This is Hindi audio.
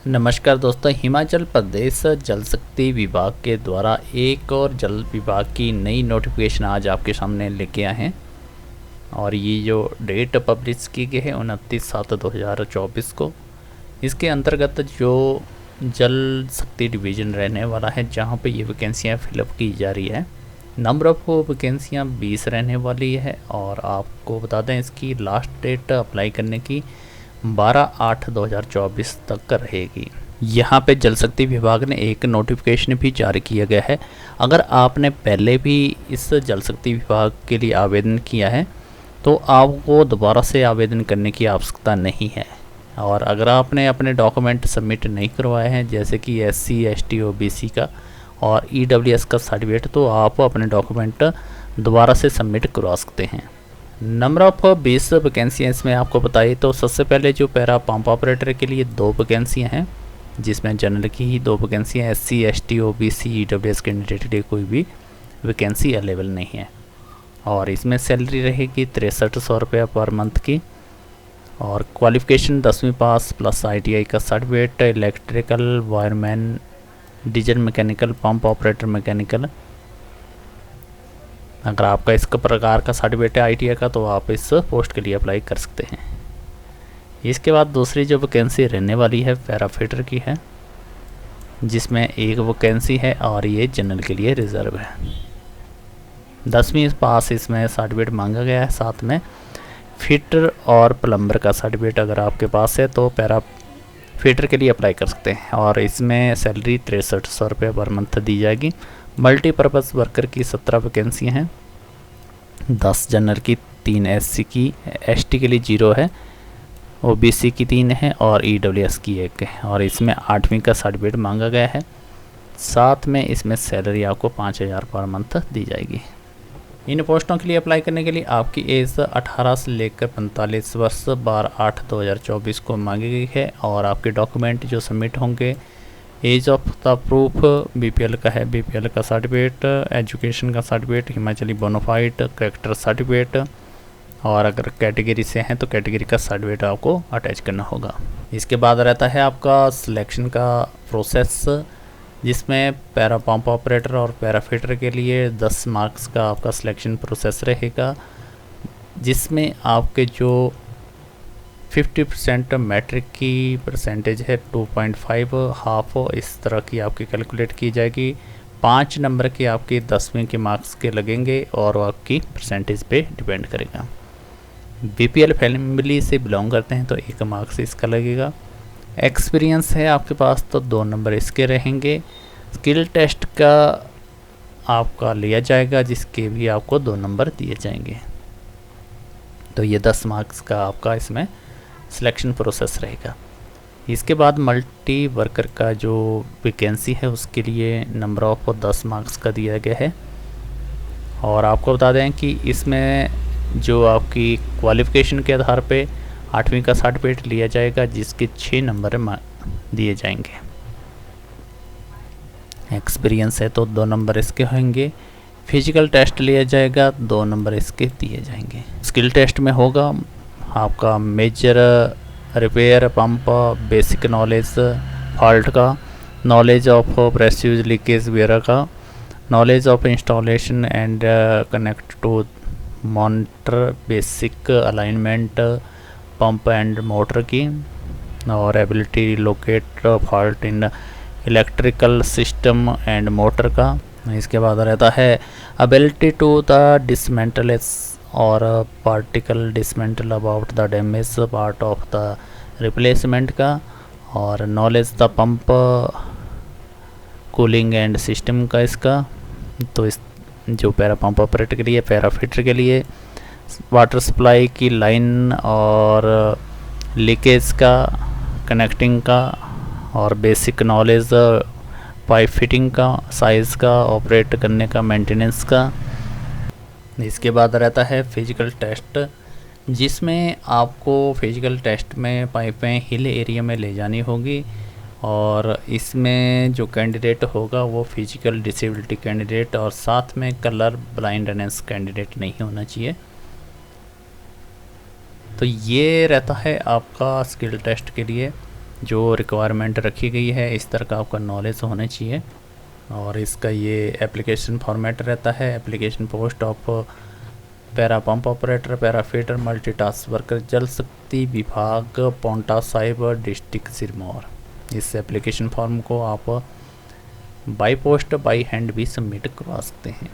नमस्कार दोस्तों, हिमाचल प्रदेश जल शक्ति विभाग के द्वारा एक और जल विभाग की नई नोटिफिकेशन आज आपके सामने लेके आए हैं। और ये जो डेट पब्लिश की गई है 29/7/2024 को, इसके अंतर्गत जो जल शक्ति डिवीज़न रहने वाला है, जहाँ पे ये वैकेंसियाँ फिलअप की जा रही है। नंबर ऑफ वैकेंसियाँ 20 रहने वाली है। और आपको बता दें, इसकी लास्ट डेट अप्लाई करने की 12/8/2024 तक रहेगी। यहाँ पे जल शक्ति विभाग ने एक नोटिफिकेशन भी जारी किया गया है। अगर आपने पहले भी इस जल शक्ति विभाग के लिए आवेदन किया है तो आपको दोबारा से आवेदन करने की आवश्यकता नहीं है। और अगर आपने अपने डॉक्यूमेंट सबमिट नहीं करवाए हैं, जैसे कि SC ST OBC का और EWS का सर्टिफिकेट, तो आप अपने डॉक्यूमेंट दोबारा से सबमिट करवा सकते हैं। नंबर ऑफ 20 वैकेंसियाँ इसमें आपको बताइए तो सबसे पहले जो पैरा पंप ऑपरेटर के लिए 2 वैकेंसियाँ हैं, जिसमें जनरल की ही 2 वैकेंसियाँ, SC ST OBC EWS candidate के लिए कोई भी वैकेंसी अवेलेबल नहीं है। और इसमें सैलरी रहेगी 6300 रुपये पर मंथ की। और क्वालिफ़िकेशन 10वीं पास प्लस ITI का certificate, electrical, wireman, diesel mechanical, pump operator mechanical. अगर आपका इस प्रकार का सर्टिफिकेट है ITI का, तो आप इस पोस्ट के लिए अप्लाई कर सकते हैं। इसके बाद दूसरी जो वैकेंसी रहने वाली है पैराफिटर की है, जिसमें एक वैकेंसी है और ये जनरल के लिए रिज़र्व है। 10वीं पास इसमें सर्टिफिकेट मांगा गया है, साथ में फिटर और प्लम्बर का सर्टिफिकेट अगर आपके पास है तो पैराफिटर के लिए अप्लाई कर सकते हैं। और इसमें सैलरी 6300 रुपये पर मंथ दी जाएगी। मल्टीपर्पज़ वर्कर की 17 वैकेंसियाँ हैं, 10 जनरल की, 3 SC की, ST के लिए 0 है, OBC की 3 है और EWS की 1 है। और इसमें 8वीं का सर्टिफिकेट मांगा गया है। साथ में इसमें सैलरी आपको 5000 पर मंथ दी जाएगी। इन पोस्टों के लिए अप्लाई करने के लिए आपकी एज 18 से लेकर 45 वर्ष 12/8/2024 को मांगी गई है। और आपके डॉक्यूमेंट जो सबमिट होंगे, as of the proof BPL का है, BPL का सर्टिफिकेट, एजुकेशन का certificate, Himachali bonafide, character certificate. और अगर कैटेगरी से हैं तो कैटेगरी का सर्टिफिकेट आपको अटैच करना होगा। इसके बाद रहता है आपका सिलेक्शन का प्रोसेस, जिसमें पैरा पंप ऑपरेटर और पैराफिटर के लिए 10 मार्क्स का आपका सिलेक्शन प्रोसेस रहेगा, जिसमें आपके जो 50% मैट्रिक की परसेंटेज है, 2.5 हाफ इस तरह की आपकी कैलकुलेट की जाएगी। 5 नंबर के आपके 10वीं के मार्क्स के लगेंगे और वो आपकी परसेंटेज पे डिपेंड करेगा। BPL फैमिली से बिलोंग करते हैं तो 1 मार्क्स इसका लगेगा। एक्सपीरियंस है आपके पास तो 2 नंबर इसके रहेंगे। स्किल टेस्ट का आपका लिया जाएगा, जिसके भी आपको 2 नंबर दिए जाएंगे। तो ये 10 मार्क्स का आपका इसमें सिलेक्शन प्रोसेस रहेगा। इसके बाद मल्टी वर्कर का जो वैकेंसी है, उसके लिए नंबर ऑफ 10 मार्क्स का दिया गया है। और आपको बता दें कि इसमें जो आपकी क्वालिफ़िकेशन के आधार पे 8वीं का सर्टिफिकेट लिया जाएगा, जिसके 6 नंबर दिए जाएंगे। एक्सपीरियंस है तो 2 नंबर इसके होंगे। फिजिकल टेस्ट लिया जाएगा, 2 नंबर इसके दिए जाएंगे। स्किल टेस्ट में होगा आपका major repair pump, basic knowledge fault का, नॉलेज ऑफ प्रेस्यूज लीकेज वगैरह का, knowledge of installation and connect to monitor, basic alignment pump and motor की, और ability locate fault in electrical system and motor का। इसके बाद रहता है एबिलिटी टू द डिसमेंटल और particle dismantle about the damage part of the replacement का, और knowledge the pump cooling and system का इसका। तो इस जो पैरा पंप ऑपरेटर के लिए, पैराफिटर के लिए वाटर सप्लाई की लाइन और लीकेज का, कनेक्टिंग का, और बेसिक नॉलेज पाइप फिटिंग का, साइज़ का, ऑपरेट करने का, मेंटेनेंस का। इसके बाद रहता है फिजिकल टेस्ट, जिसमें आपको फिजिकल टेस्ट में पाइपें हिल एरिया में ले जानी होगी। और इसमें जो कैंडिडेट होगा वो फिजिकल डिसेबिलिटी कैंडिडेट और साथ में कलर ब्लाइंडनेस कैंडिडेट नहीं होना चाहिए। तो ये रहता है आपका स्किल टेस्ट के लिए। जो रिक्वायरमेंट रखी गई है इस तरह का आपका नॉलेज होना चाहिए। और इसका ये एप्लीकेशन फॉर्मेट रहता है, application post of para pump operator, para feeder, multitask worker, जल शक्ति विभाग, पोंटा साहिब, डिस्ट्रिक्ट सिरमौर। इस एप्लीकेशन फॉर्म को आप बाई पोस्ट बाई हैंड भी सबमिट करवा सकते हैं।